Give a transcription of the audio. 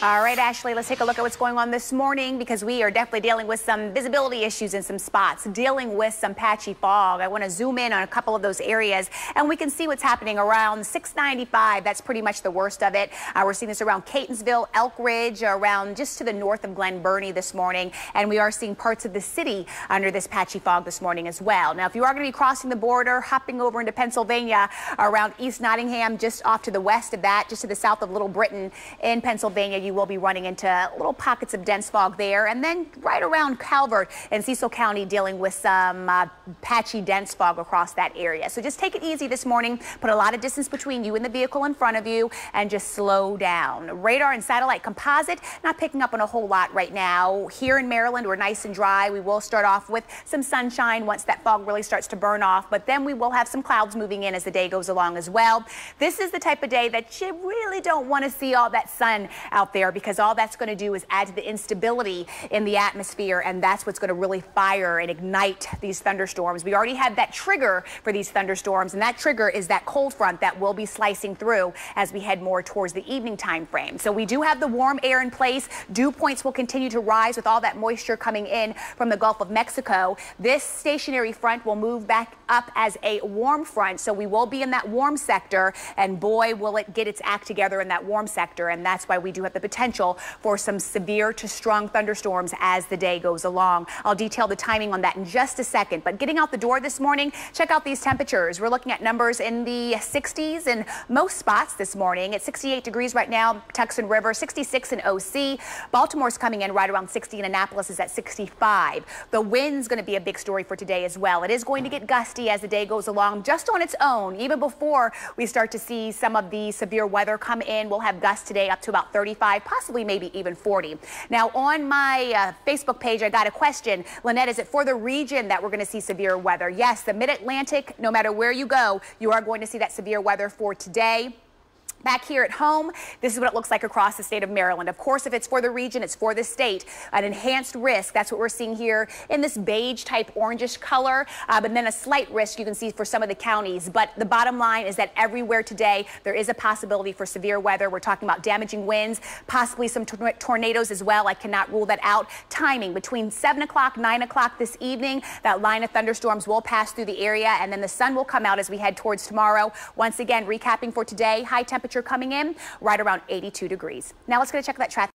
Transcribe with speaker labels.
Speaker 1: All right, Ashley, let's take a look at what's going on this morning because we are definitely dealing with some visibility issues in some spots, dealing with some patchy fog. I want to zoom in on a couple of those areas and we can see what's happening around 695. That's pretty much the worst of it. We're seeing this around Catonsville, Elk Ridge, around just to the north of Glen Burnie this morning. And we are seeing parts of the city under this patchy fog this morning as well. Now, if you are going to be crossing the border, hopping over into Pennsylvania around East Nottingham, just off to the west of that, just to the south of Little Britain in Pennsylvania, you will be running into little pockets of dense fog there. And then right around Calvert and Cecil County dealing with some patchy dense fog across that area. So just take it easy this morning. Put a lot of distance between you and the vehicle in front of you and just slow down. Radar and satellite composite not picking up on a whole lot right now. Here in Maryland, we're nice and dry. We will start off with some sunshine once that fog really starts to burn off, but then we will have some clouds moving in as the day goes along as well. This is the type of day that you really don't want to see all that sun out there, because all that's going to do is add to the instability in the atmosphere, and that's what's going to really fire and ignite these thunderstorms. We already had that trigger for these thunderstorms, and that trigger is that cold front that will be slicing through as we head more towards the evening time frame. So we do have the warm air in place. Dew points will continue to rise with all that moisture coming in from the Gulf of Mexico. This stationary front will move back up as a warm front, so we will be in that warm sector, and boy, will it get its act together in that warm sector, and that's why we do have the potential for some severe to strong thunderstorms as the day goes along. I'll detail the timing on that in just a second, but getting out the door this morning, check out these temperatures. We're looking at numbers in the 60s in most spots this morning. It's 68 degrees right now, Tucson River, 66 in OC. Baltimore's coming in right around 60, and Annapolis is at 65. The wind's going to be a big story for today as well. It is going to get gusty as the day goes along just on its own. Even before we start to see some of the severe weather come in, we'll have gusts today up to about 35, possibly maybe even 40. Now, on my Facebook page, I got a question. Lynette, is it for the region that we're going to see severe weather? Yes, the Mid-Atlantic, no matter where you go, you are going to see that severe weather for today. Back here at home, this is what it looks like across the state of Maryland. Of course, if it's for the region, it's for the state. An enhanced risk, that's what we're seeing here in this beige type orangish color, but then a slight risk you can see for some of the counties. But the bottom line is that everywhere today, there is a possibility for severe weather. We're talking about damaging winds, possibly some tornadoes as well. I cannot rule that out. Timing between 7 o'clock, 9 o'clock this evening, that line of thunderstorms will pass through the area, and then the sun will come out as we head towards tomorrow. Once again, recapping for today, high temperature coming in right around 82 degrees. Now let's go check that traffic.